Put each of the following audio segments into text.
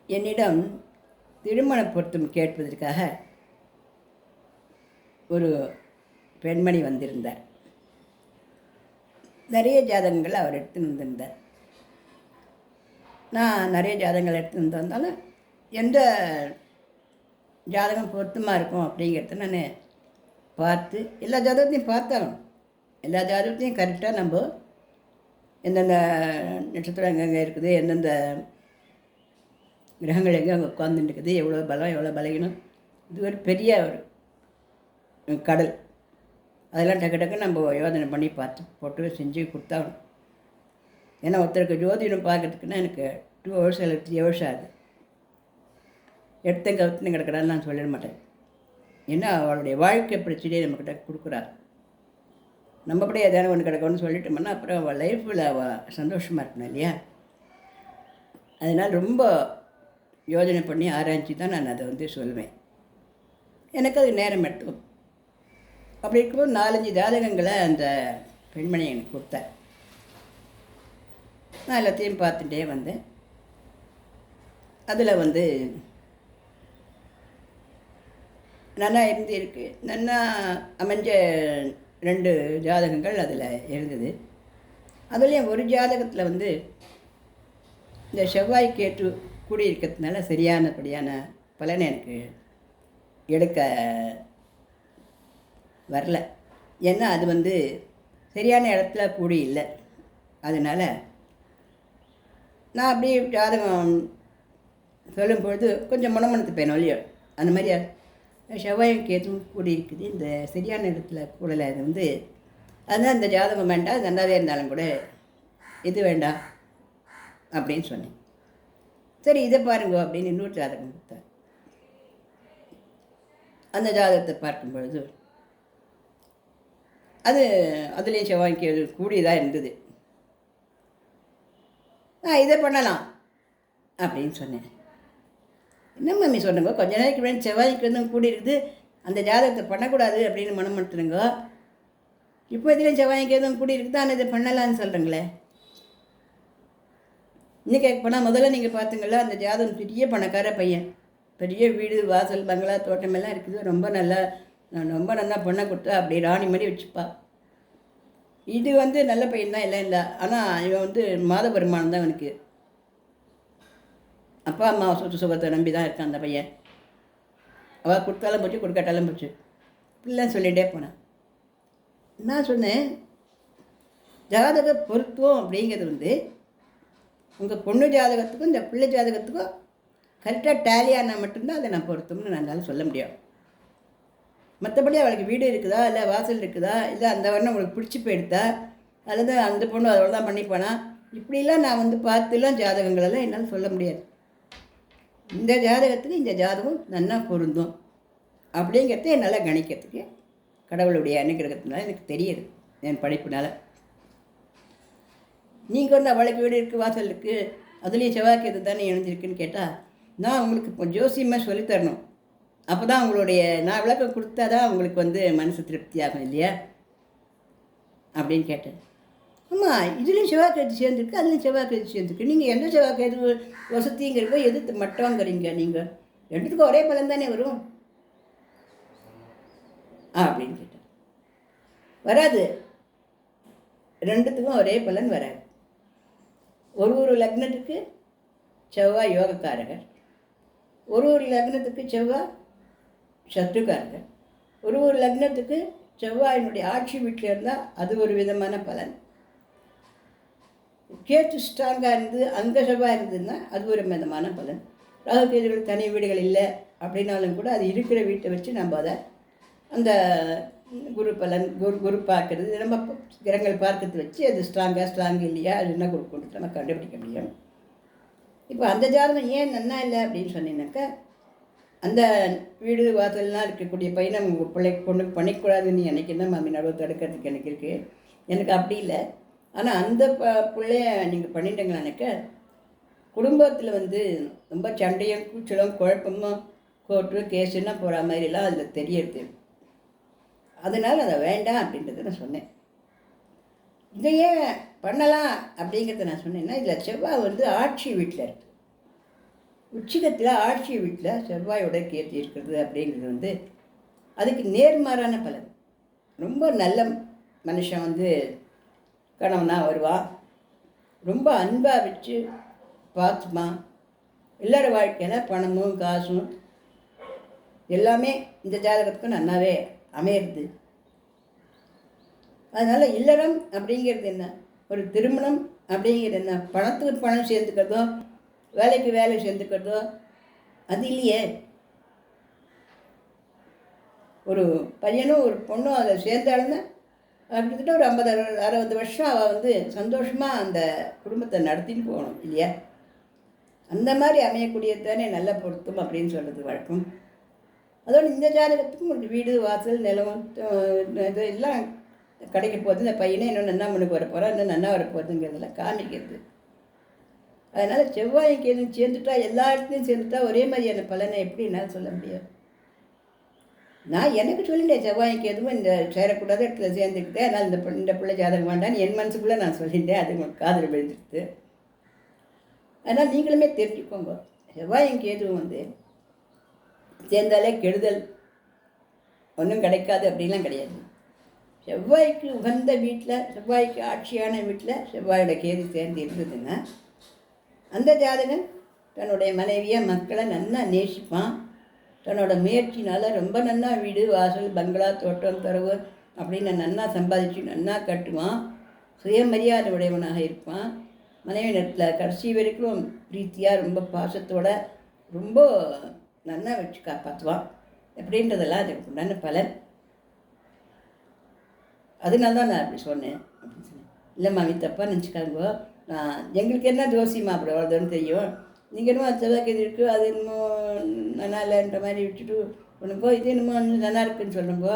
என்னிடம் திருமண பொருத்தம் கேட்பதற்காக ஒரு பெண்மணி வந்திருந்தார். நிறைய ஜாதகங்கள் அவர் எடுத்துன்னு வந்திருந்தார். நான் நிறைய ஜாதகங்கள் எடுத்துன்னு வந்தாலும் எந்த ஜாதகம் பொருத்தமாக இருக்கும் அப்படிங்கிறத நான் பார்த்து எல்லா ஜாதகத்தையும் பார்த்தாலும் எல்லா ஜாதகத்தையும் கரெக்டாக நம்ம எந்தெந்த நட்சத்திரம் எங்கெங்கே இருக்குது, எந்தெந்த கிரகங்கள் எங்கே அங்கே உட்காந்துட்டு இருக்குது, எவ்வளோ பலம் எவ்வளோ பலகீனம், இது ஒரு பெரிய ஒரு கடல். அதெல்லாம் டக்கு டக்கு நம்ம யோசனை பண்ணி பார்த்து போட்டு செஞ்சு கொடுத்தாகணும். ஏன்னா ஒருத்தருக்கு ஜோதிடம் பார்க்கறதுக்குன்னா எனக்கு 2 hours இல்லை 3 hours ஆகுது. எடுத்த கவுத்துன்னு கிடக்கிறான்னு நான் சொல்லிட மாட்டேன். ஏன்னா அவளுடைய வாழ்க்கை பிரச்சனையை நம்மக்கிட்ட கொடுக்குறாரு. நம்மப்படி எதாவது ஒன்று கிடக்கும்னு சொல்லிட்டோம்னா அப்புறம் அவள் லைஃப்பில் அவள் சந்தோஷமாக இருக்கணும் இல்லையா? அதனால் ரொம்ப யோஜனை பண்ணி ஆராய்ச்சி தான் நான் அதை சொல்லுவேன். எனக்கு அது நேரம் எடுத்துக்கும். அப்படி இருக்கும்போது 4-5 ஜாதகங்களை அந்த பெண்மணி எனக்கு கொடுத்தார். நான் எல்லாத்தையும் பார்த்துட்டே வந்தேன். அதில் நல்லா இருக்கு, நல்லா அமைஞ்ச 2 ஜாதகங்கள் அதில் இருந்தது. அதுலேயும் ஒரு ஜாதகத்தில் இந்த செவ்வாய் கேட்டு கூடியிருக்கிறதுனால சரியானபடியான பலனை எனக்கு எடுக்க வரல. ஏன்னா அது சரியான இடத்துல கூடி இல்லை. அதனால் நான் அப்படியே ஜாதகம் சொல்லும்பொழுது கொஞ்சம் முணமுணுத்து போயினோம் இல்லையோ, அந்த மாதிரி செவ்வாயும் கேதும் கூடி இருக்குது, இந்த சரியான இடத்துல கூடலை. அது அதுதான் இந்த ஜாதகம் வேண்டாம், நல்லாவே இருந்தாலும் கூட இது வேண்டாம் அப்படின்னு சொன்னேன். சரி இதை பாருங்க அப்படின்னு இன்னொரு ஜாதகம் கொடுத்தார். அந்த ஜாதகத்தை பார்க்கும்பொழுது அதுலேயும் செவ்வாய் கேது கூடியதாக இருந்தது. இதை பண்ணலாம் அப்படின்னு சொன்னேன். என்ன மம்மி சொன்னங்க, கொஞ்ச நாளைக்கு முன்னாடி செவ்வாய்க்கு கூடி இருக்குது, அந்த ஜாதகத்தை பண்ணக்கூடாது அப்படின்னு மனமட்டுனுங்க. இப்போ இதுலேயும் செவ்வாய்க்கு எதுவும் கூடி இருக்குது, ஆனால் இதை பண்ணலான்னு சொல்கிறீங்களே. இன்னும் கேட்க போனால் முதல்ல நீங்கள் பார்த்துங்களா, அந்த ஜாதகம் பெரிய பணக்கார பையன், பெரிய வீடு வாசல் பங்களா தோட்டமெல்லாம் இருக்குது, ரொம்ப நல்லா பொண்ணை கொடுத்தா அப்படி ராணி மாதிரி வச்சுப்பா. இது நல்ல பையன் தான், இல்லை ஆனால் இவன் மாத வருமானம் தான் அவனுக்கு. அப்பா அம்மா சொத்து சுகத்தை நம்பி தான் இருக்கான் அந்த பையன். அவள் கொடுத்தாலும் போச்சு, கொடுக்காட்டாலும் போச்சு, இப்படிலாம் சொல்லிகிட்டே போனேன். நான் சொன்னேன், ஜாதக பொருத்துவம் அப்படிங்கிறது உங்கள் பொண்ணு ஜாதகத்துக்கும் இந்த பிள்ளை ஜாதகத்துக்கும் கரெக்டாக டேலியானால் மட்டும்தான் அதை நான் பொருத்தம்னு என்னால் சொல்ல முடியும். மற்றபடி அவளுக்கு வீடு இருக்குதா, இல்லை வாசல் இருக்குதா, இல்லை அந்த வண்ணம் உங்களுக்கு பிடிச்சி போயிடுதா, அல்லது அந்த பொண்ணு அதோட தான் பண்ணிப்பானா, இப்படிலாம் நான் பார்த்துலாம் ஜாதகங்களெல்லாம் என்னால் சொல்ல முடியாது. இந்த ஜாதகத்துக்கு இந்த ஜாதகம் நல்லா பொருந்தும் அப்படிங்கிறத என்னால் கணிக்கிறதுக்கு கடவுளுடைய அனுகிரகத்தினால எனக்கு தெரியுது, என் படிப்புனால். நீங்கள் அவளுக்கு வீடு இருக்குது, வாசல் இருக்குது, அதுலேயும் செவ்வாய்க்கு எது தானே இணைஞ்சிருக்குன்னு கேட்டால் நான் உங்களுக்கு இப்போ ஜோசியமாக சொல்லித்தரணும். அப்போ தான் உங்களுடைய நான் விளக்கம் கொடுத்தா தான் உங்களுக்கு மனசு திருப்தியாகும் இல்லையா அப்படின்னு கேட்டேன். ஆமாம், இதுலேயும் செவ்வாய்க்கிழமை சேர்ந்துருக்கு, அதுலேயும் செவ்வாய்க்கிழமை சேர்ந்துருக்கு, நீங்கள் எந்த செவ்வாய்க்கிழமை வசதிங்கிறப்போ எது மட்டங்கிறீங்க, நீங்கள் ரெண்டுத்துக்கும் ஒரே பலன் தானே வரும் அப்படின்னு கேட்டேன். வராது, ரெண்டுத்துக்கும் ஒரே பலன் வராது. ஒரு லக்னத்துக்கு செவ்வாய் யோகக்காரகர், ஒரு லக்னத்துக்கு செவ்வாய் சத்ருக்காரகர், ஒரு லக்னத்துக்கு செவ்வாயினுடைய ஆட்சி வீட்டில் இருந்தால் அது ஒரு விதமான பலன். கேத்து ஸ்ட்ராங்காக இருந்து அங்கே செவ்வாய் இருந்ததுன்னா அது ஒரு விதமான பலன். ராகு கேதுகள் தனி வீடுகள் இல்லை அப்படின்னாலும் கூட அது இருக்கிற வீட்டை வச்சு நம்ம அதை அந்த குரு பலன் குரு பார்க்கறது, நம்ம கிரகங்கள் பார்க்கறது வச்சு அது ஸ்ட்ராங் இல்லையா, அது என்ன குரு கொண்டு நம்ம கண்டுபிடிக்க முடியும். இப்போ அந்த ஜாதகம் ஏன் நன்னா இல்லை அப்படின்னு சொன்னீங்கன்னாக்கா, அந்த வீடு வாசல்லாம் இருக்கக்கூடிய பையனை உங்கள் பிள்ளைக்கு பொண்ணுக்கு பண்ணிக்கூடாதுன்னு எனக்கு என்ன மாமி நடுவு தடுக்கிறதுக்கு எனக்கு இருக்குது. எனக்கு அப்படி இல்லை. ஆனால் அந்த பிள்ளைய நீங்கள் பண்ணிட்டீங்களானாக்க குடும்பத்தில் ரொம்ப சண்டையும் கூச்சலும் குழப்பமும் கோர்ட்டு கேஸுன்னா போகிற மாதிரிலாம் அதில் தெரியுது. அதனால் அதை வேண்டாம் அப்படின்றத நான் சொன்னேன். இதையே பண்ணலாம் அப்படிங்கிறத நான் சொன்னேன்னா, இதில் செவ்வாய் ஆட்சி வீட்டில் இருக்குது. உச்சிகத்தில் ஆட்சி வீட்டில் செவ்வாயோட கேத்து இருக்கிறது அப்படிங்கிறது வந்து அதுக்கு நேர்மாறான பலன். ரொம்ப நல்ல மனுஷன் வந்து கணவனாக வருவான், ரொம்ப அன்பாக வச்சு பார்த்துமா, எல்லார வாழ்க்கையில் பணமும் காசும் எல்லாமே இந்த ஜாதகத்துக்கும் நல்லாவே அமையிறது. அதனால் இல்லறம் அப்படிங்கிறது என்ன, ஒரு திருமணம் அப்படிங்கிறது என்ன, பணத்துக்கு பணம் சேர்ந்துக்கிறதோ வேலைக்கு வேலை சேர்ந்துக்கிறதோ அது இல்லையே. ஒரு பையனும் ஒரு பொண்ணும் அதை சேர்ந்தாலுன்னா கிட்டத்தட்ட ஒரு 50-60 வருஷம் அவள் வந்து சந்தோஷமாக அந்த குடும்பத்தை நடத்தின்னு போகணும் இல்லையா. அந்த மாதிரி அமையக்கூடியது தானே நல்ல பொருத்தம் அப்படின்னு சொல்கிறது வழக்கம். அதோடு இந்த ஜாதகத்துக்கும் ஒரு வீடு வாசல் நிலம் இது எல்லாம் கிடைக்க போகுது. இந்த பையனே இன்னும் நன்னா முன்னுக்கு வர போகிறா, இன்னும் நன்னா வர போகுதுங்கிறதெல்லாம் காமிக்கிறது. அதனால் செவ்வாய்க்கு எதுவும் சேர்ந்துட்டா, எல்லா இடத்துலையும் சேர்ந்துட்டா ஒரே மாதிரியான பலனை எப்படி என்னால் சொல்ல முடியாது. நான் எனக்கு சொல்லிட்டேன், செவ்வாய்க்கு எதுவும் இந்த சேரக்கூடாத இடத்துல சேர்ந்துக்கிட்டேன், அதனால் இந்த பிள்ளை ஜாதகம் வேண்டான்னு என் மனசுக்குள்ளே நான் சொல்லிட்டேன். அது உங்களுக்கு காதில் விழுந்துடுது. அதனால் நீங்களுமே தெரிஞ்சுக்கோங்க, செவ்வாய்க்கு எதுவும் வந்து சேர்ந்தாலே கெடுதல் ஒன்றும் கிடைக்காது அப்படின்லாம் கிடையாது. செவ்வாய்க்கு உகந்த வீட்டில், செவ்வாய்க்கு ஆட்சியான வீட்டில் செவ்வாயோட கேது சேர்ந்து இருந்ததுன்னா அந்த ஜாதகன் தன்னுடைய மனைவியை மக்களை நன்னா நேசிப்பான். தன்னோட முயற்சினால் ரொம்ப நன்னா வீடு வாசல் பங்களா தோட்டம் தரவு அப்படின்னு நன்னா சம்பாதிச்சு நன்னா கட்டுவான். சுயமரியாதை உடையவனாக இருப்பான். மனைவி நேரத்தில் கடைசி வரைக்கும் பிரீத்தியாக ரொம்ப பாசத்தோட ரொம்ப நன்னா வச்சு காப்பாற்றுவான் அப்படின்றதெல்லாம் அதுக்கு உண்டான பலன். அதனால தான் நான் அப்படி சொன்னேன் அப்படின்னு சொன்னேன். இல்லைம்மா நீ தப்பாக நினச்சிக்காங்கோ, நான் எங்களுக்கு என்ன ஜோசியமா அப்படி அவ்வளோதான்னு தெரியும், நீங்கள் என்னமோ செவ்வாய்க்கு இது இருக்குது அது என்னமோ நல்லா இல்லைன்ற மாதிரி விட்டுட்டு ஒன்றுங்கோ இது என்னமோ நல்லா இருக்குதுன்னு சொல்லுங்கோ.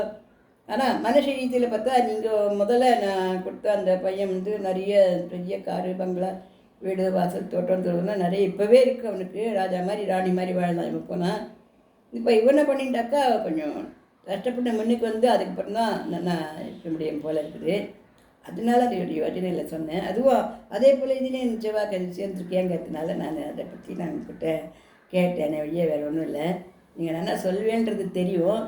ஆனால் மனுஷ ரீதியில் பார்த்தா நீங்கள் முதல்ல நான் கொடுத்த அந்த பையன் வந்து நிறைய பெரிய காரு பங்களா வீடு வாசல் தோட்டம் தோட்டம்லாம் நிறைய இப்போவே இருக்குது அவனுக்கு. ராஜா மாதிரி ராணி மாதிரி வாழலாம் இவன் போனால். இப்போ இவனை பண்ணிட்டாக்கா கொஞ்சம் கஷ்டப்பட்ட முன்னுக்கு வந்து அதுக்கப்புறம் தான் நல்லா இருக்க முடியும் போல் இருக்குது. அதனால அது ஒரு யோஜனையில் சொன்னேன். அதுவும் அதே போல் இதுலேயும் செவ்வாய்க்கு சேர்ந்துருக்கேங்கிறதுனால நான் அதை பற்றி நான் உங்ககிட்ட கேட்டேன். வழியே வேறு ஒன்றும் இல்லை, நீங்கள் நல்லா சொல்வேன்றது தெரியும்.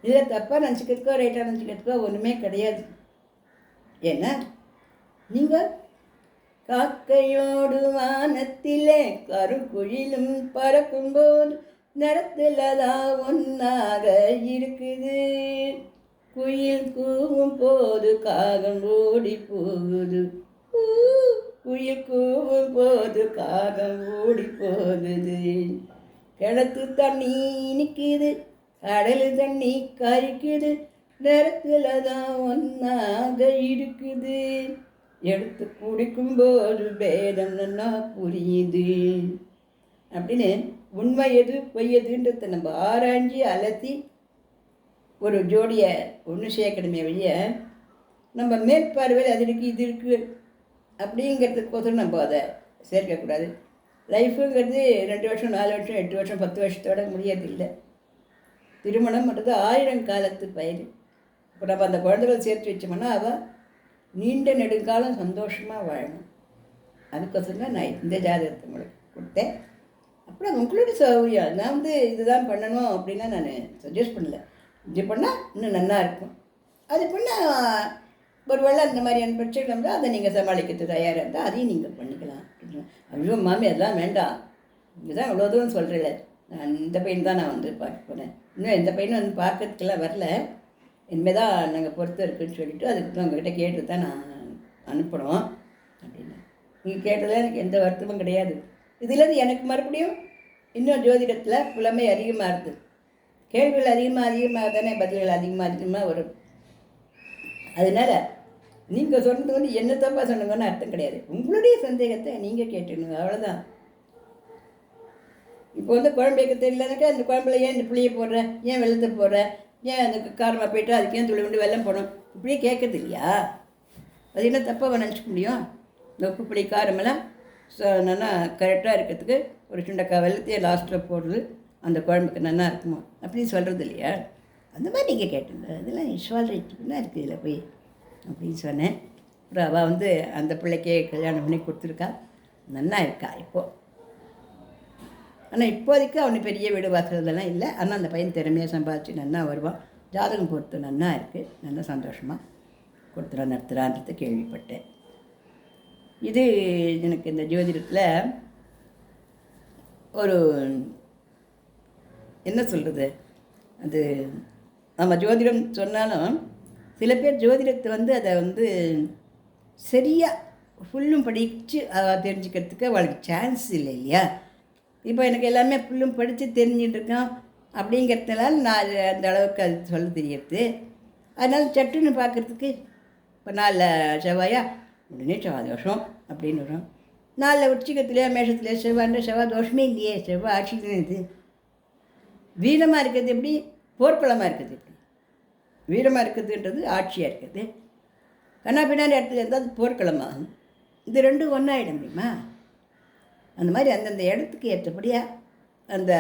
இதில் தப்பாக நினச்சிக்கிறதுக்கோ ரைட்டாக நினச்சிக்கிறதுக்கோ ஒன்றுமே கிடையாது. ஏன்னா நீங்கள் காக்கையோடு வானத்திலே கருங்குழிலும் பறக்கும்போது நிறத்தில் தான் ஒன்றாக இருக்குது. குயில் கூவும் போது காகம் ஓடி போகுது, குயில் கூவும் போது காகம் ஓடி போகுது. கிணத்து தண்ணி நிற்கிது, கடல் தண்ணி கரிக்குது, நிறத்தில் தான் ஒன்றாக இருக்குது. எடுத்து குடிக்கும்போது பேதம் நல்லா புரியுது அப்படின்னு உண்மை எது பொய் எதுன்றதை நம்ம ஆராய்ஞ்சி அலசி ஒரு ஜோடியை ஒன்று சேர்க்கணுமே வழிய நம்ம மேற்பார்வையில் அது இருக்குது இது இருக்குது அப்படிங்கிறதுக்கோசரம் நம்ம அதை சேர்க்கக்கூடாது. லைஃபுங்கிறது 2 வருஷம் 4 வருஷம் 8 வருஷம் 10 வருஷத்தோட முடியறதில்லை. திருமணம்ன்றது 1000 காலத்து பயிர். இப்போ நம்ம அந்த குழந்தைகளை சேர்த்து வச்சோம்னா அவள் நீண்ட நெடுங்காலம் சந்தோஷமாக வாழணும். அதுக்கோசரம் தான் நான் இந்த ஜாதகத்தை உங்களுக்கு கொடுத்தேன். அப்புறம் உங்களோட சௌகரியம், நான் வந்து இதுதான் பண்ணணும் அப்படின்னா நான் சஜஸ்ட் பண்ணல. இது பண்ணால் இன்னும் நல்லா இருக்கும், அது பண்ணால் ஒரு வேளை அந்த மாதிரியான பிரச்சனை இருந்தால் அதை நீங்கள் சமாளிக்கிறது தயாராக இருந்தால் அதையும் நீங்கள் பண்ணிக்கலாம். ஐயோ மாமி அதெல்லாம் வேண்டாம், இதுதான் இவ்வளோ தூரம் சொல்கிறேன், நான் இந்த பையன் தான் நான் வந்து பார்க்க போனேன், இன்னும் எந்த பையனும் வந்து பார்க்கறதுக்கெல்லாம் வரல, இனிமேல் தான் நாங்கள் பொறுத்து இருக்குன்னு சொல்லிவிட்டு அதுக்கு உங்கள்கிட்ட கேட்டு தான் நான் அனுப்பணும் அப்படின்னு. நீங்கள் கேட்டதில் எனக்கு எந்த வருத்தமும் கிடையாது. இதுலேருந்து எனக்கு மறுபடியும் இன்னும் ஜோதிடத்தில் புலமை அதிகமாக இருக்குது. கேள்விகள் அதிகமாக தானே பதில்கள் அதிகமாக வரும். அதனால் நீங்கள் சொன்னது வந்து என்ன தப்பாக சொன்னங்கன்னு அர்த்தம் கிடையாது. உங்களுடைய சந்தேகத்தை நீங்கள் கேட்டுக்கணுங்க, அவ்வளோதான். இப்போ வந்து குழம்பு வைக்க தெரியலனாக்கா அந்த குழம்புல ஏன் இந்த புளியை போடுற, ஏன் வெள்ளத்தை போடுற, ஏன் அந்த காரமாக போய்ட்டு அதுக்கு ஏன் துளி கொண்டு வெள்ளம் போடணும் இப்படியே கேட்குறது இல்லையா? அது என்ன தப்பாக நினச்சிக்க முடியும்? இந்த உப்பு புளி காரமெல்லாம் நல்லா கரெக்டாக இருக்கிறதுக்கு ஒரு சுண்டக்காய் வெள்ளத்தையே லாஸ்ட்டில் போடுறது அந்த குழம்புக்கு நல்லா இருக்குமா அப்படின்னு சொல்கிறது இல்லையா? அந்த மாதிரி நீங்கள் கேட்டுங்க, அதெல்லாம் இஷ்வால்ரைட்டுன்னா இருக்குது இதில் போய் அப்படின்னு சொன்னேன். அப்புறம் அவள் வந்து அந்த பிள்ளைக்கே கல்யாணம் பண்ணி கொடுத்துருக்கா, நல்லா இருக்கா இப்போது. ஆனால் இப்போதைக்கு அவனுக்கு பெரிய வீடு வாசலெல்லாம் இல்லை. ஆனால் அந்த பையன் திறமையாக சம்பாதிச்சு நன்னா வருவான். ஜாதகம் பொறுத்து நன்னா இருக்குது, நல்லா சந்தோஷமாக கொடுத்துறான் நடத்துகிறான்றதை கேள்விப்பட்டேன். இது எனக்கு இந்த ஜோதிடத்தில் ஒரு என்ன சொல்கிறது, அது நம்ம ஜோதிடம் சொன்னாலும் சில பேர் ஜோதிடத்தை அதை சரியாக ஃபுல்லும் படித்து தெரிஞ்சுக்கிறதுக்கு அவளுக்கு சான்ஸ் இல்லை இல்லையா. இப்போ எனக்கு எல்லாமே ஃபுல்லும் படித்து தெரிஞ்சுட்டு இருக்கான் அப்படிங்கிறதுனால நான் அந்த அளவுக்கு அது சொல்ல தெரியுது. அதனால் சட்டுன்னு பார்க்குறதுக்கு இப்போ 4 செவ்வாயா உடனே செவ்வாய் தோஷம் அப்படின்னு வரும். 4 உச்சிகத்துலேயே மேஷத்துலேயே செவ்வாய் தோஷமே இல்லையே, செவ்வாய் ஆட்சி தான். இது வீரமாக இருக்கிறது எப்படி, போர்க்களமாக இருக்குது எப்படி. வீரமாக இருக்குதுன்றது ஆட்சியாக இருக்குது. கண்ணா பின்னாடி இடத்துல இருந்தால் அது போர்க்களமாகும். இது ரெண்டும் ஒன்றாயிட முடியுமா? அந்த மாதிரி அந்தந்த இடத்துக்கு ஏற்றபடியாக அந்த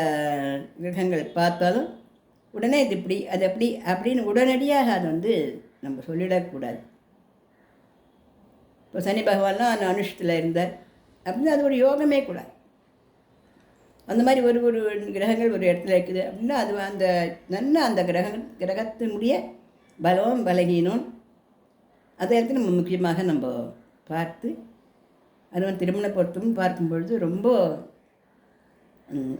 கிரகங்கள் பார்த்தாலும் உடனே இது இப்படி அது அப்படி அப்படின்னு உடனடியாக அது நம்ம சொல்லிடக்கூடாது. இப்போ சனி பகவான்லாம் அந்த அனுஷத்தில் இருந்தார் அப்படின்னா அது ஒரு யோகமே கூட. அந்த மாதிரி ஒரு கிரகங்கள் ஒரு இடத்துல இருக்குது அப்படின்னா அது அந்த கிரகத்தினுடைய பலம் பலகீனம் அதை இடத்துல நம்ம முக்கியமாக நம்ம பார்த்து அது திருமண பொருத்தமும் பார்க்கும் பொழுது ரொம்ப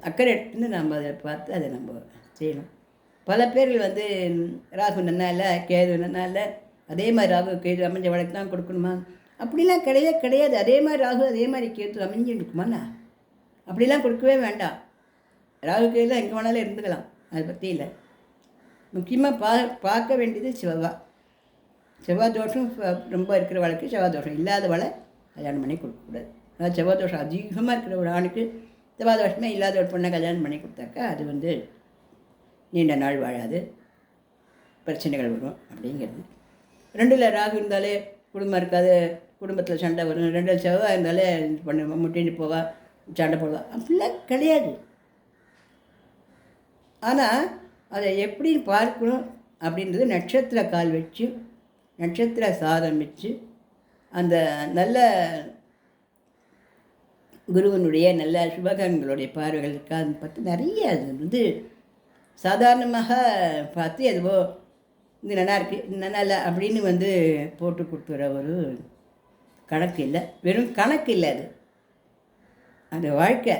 அக்கறை எடுத்துன்னு நம்ம அதை பார்த்து அதை நம்ம செய்யணும். பல பேர்கள் ராகு நன்னா இல்லை, கேது நன்னா இல்லை, அதே மாதிரி ராகு கேது அமைஞ்ச வழக்கு தான் கொடுக்கணுமா அப்படிலாம் கிடையாது. அதே மாதிரி ராகு அதே மாதிரி கேது அமைஞ்சு இருக்குமாண்ணா, அப்படிலாம் கொடுக்கவே வேண்டாம். ராகு கேதுலாம் எங்கே வேணாலும் இருந்துக்கலாம், அதை பற்றி இல்லை. முக்கியமாக பார்க்க வேண்டியது செவ்வாய் தோஷம் ரொம்ப இருக்கிற வழக்கு, செவ்வாய் தோஷம் இல்லாத வளை கல்யாணம் பண்ணி கொடுக்கக்கூடாது. அதாவது செவ்வாய் தோஷம் அதிகமாக இருக்கிற ஒரு ஆணுக்கு செவ்வாய் தோஷமே இல்லாத ஒரு பொண்ணை கல்யாணம் பண்ணி கொடுத்தாக்கா அது நீண்ட நாள் வாழாது, பிரச்சனைகள் வரும் அப்படிங்கிறது. 2ல் ராகு இருந்தாலே குடும்பம் இருக்காது, குடும்பத்தில் சண்டை வரும். 2ல் செவ்வாய் இருந்தாலே பொண்ணு முட்டின்னு போவா, சண்டை போடுவா, அப்படிலாம் கிடையாது. ஆனால் அதை எப்படி பார்க்கணும் அப்படின்றது நட்சத்திர கால் வச்சு நட்சத்திர சாதம் வச்சு அந்த நல்ல குருவனுடைய நல்ல சுபகங்களுடைய பார்வைகள் இருக்கா அதை பார்த்து நிறைய அது சாதாரணமாக பார்த்து எதுவோ இது நல்லா இருக்குது இது நல்லா இல்லை அப்படின்னு போட்டு கொடுத்துற ஒரு கணக்கு இல்லை. வெறும் கணக்கு இல்லை, அது வாழ்க்கை.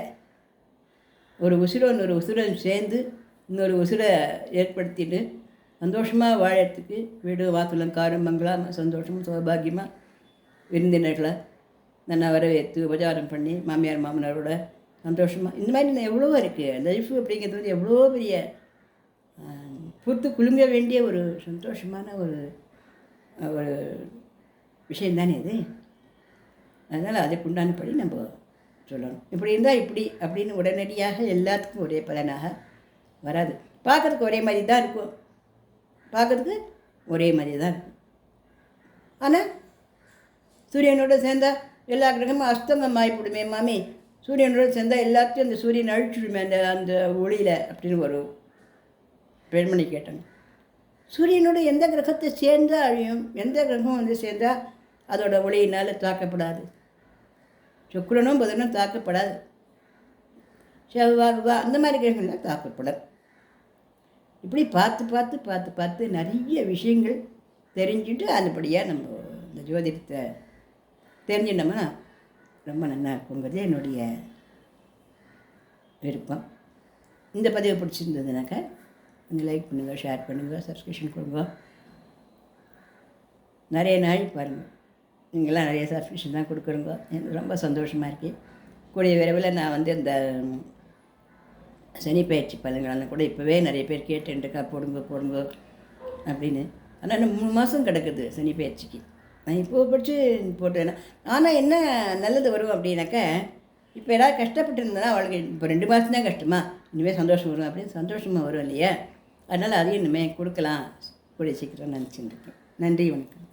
ஒரு உசுரோன் ஒரு உசுரன் சேர்ந்து இன்னொரு உசுரை ஏற்படுத்திட்டு சந்தோஷமாக வாழறதுக்கு வீடு வாசலம் காரம் மங்களாக சந்தோஷமாக சௌபாகியமாக விருந்தினர்களை நல்லா வரவேற்று உபச்சாரம் பண்ணி மாமியார் மாமனாரோட சந்தோஷமாக இந்த மாதிரி எவ்வளோ இருக்குது. லைஃப் அப்படிங்கிறது எவ்வளோ பெரிய பூத்து குலுங்க வேண்டிய ஒரு சந்தோஷமான ஒரு ஒரு விஷயந்தானே இது. அதனால் அதுக்கு உண்டானபடி நம்ம சொல்லணும். இப்படி இருந்தால் இப்படி அப்படின்னு உடனடியாக எல்லாத்துக்கும் ஒரே பலனாக வராது. பார்க்குறதுக்கு ஒரே மாதிரி தான் இருக்கும், பார்க்குறதுக்கு ஒரே மாதிரி தான் இருக்கும். ஆனால் சூரியனோடு சேர்ந்தால் எல்லா கிரகமும் அஸ்தங்கம் ஆகிப்படுமே மாமி, சூரியனோடு சேர்ந்தால் எல்லாத்தையும் அந்த சூரியன் அழிச்சுடுமே அந்த ஒளியில் அப்படின்னு ஒரு பெண்மணி கேட்டாங்க. சூரியனோட எந்த கிரகத்தை சேர்ந்தால் அழியும், எந்த கிரகம் சேர்ந்தால் அதோட ஒளியினால் தாக்கப்படாது. சுக்கிரனும் புதனும் தாக்கப்படாது, செவ்வாய் அந்த மாதிரி கிரகங்கள்லாம் தாக்கப்படாது. இப்படி பார்த்து பார்த்து பார்த்து பார்த்து நிறைய விஷயங்கள் தெரிஞ்சுட்டு அதுபடியாக நம்ம இந்த ஜோதிடத்தை தெரிஞ்சிட்டோம்னா ரொம்ப நல்லா இருக்குங்கிறது என்னுடைய விருப்பம். இந்த பதிவை பிடிச்சிருந்ததுனாக்கா கொஞ்சம் லைக் பண்ணுங்கள், ஷேர் பண்ணுங்கள், சப்ஸ்கிரிப்ஷன் கொடுங்க. நிறைய நாள் பாருங்கள், நீங்களாம் நிறைய சப்ஸ்கிரிப்ஷன் தான் கொடுக்குறோங்க, எனக்கு ரொம்ப சந்தோஷமாக இருக்குது. கூடிய விரைவில் நான் இந்த சனி பயிற்சி பலன்கள் கூட இப்போவே நிறைய பேர் கேட்டுருக்கா போடுங்க அப்படின்னு. ஆனால் இன்னும் 3 மாதம் கிடக்குது சனி பயிற்சிக்கு. நான் இப்போ படித்து போட்டேன். ஆனால் என்ன நல்லது வரும் அப்படின்னாக்கா, இப்போ ஏதாவது கஷ்டப்பட்டு இருந்தேன்னா அவளுக்கு இப்போ 2 மாதம் தான் கஷ்டமா, இனிமேல் சந்தோஷம் வரும் அப்படின்னு சந்தோஷமாக வரும் இல்லையா. அதனால் அதையும் இனிமேல் கொடுக்கலாம் கூடிய சீக்கிரம் நினச்சிட்டு இருக்கேன். நன்றி, வணக்கம்.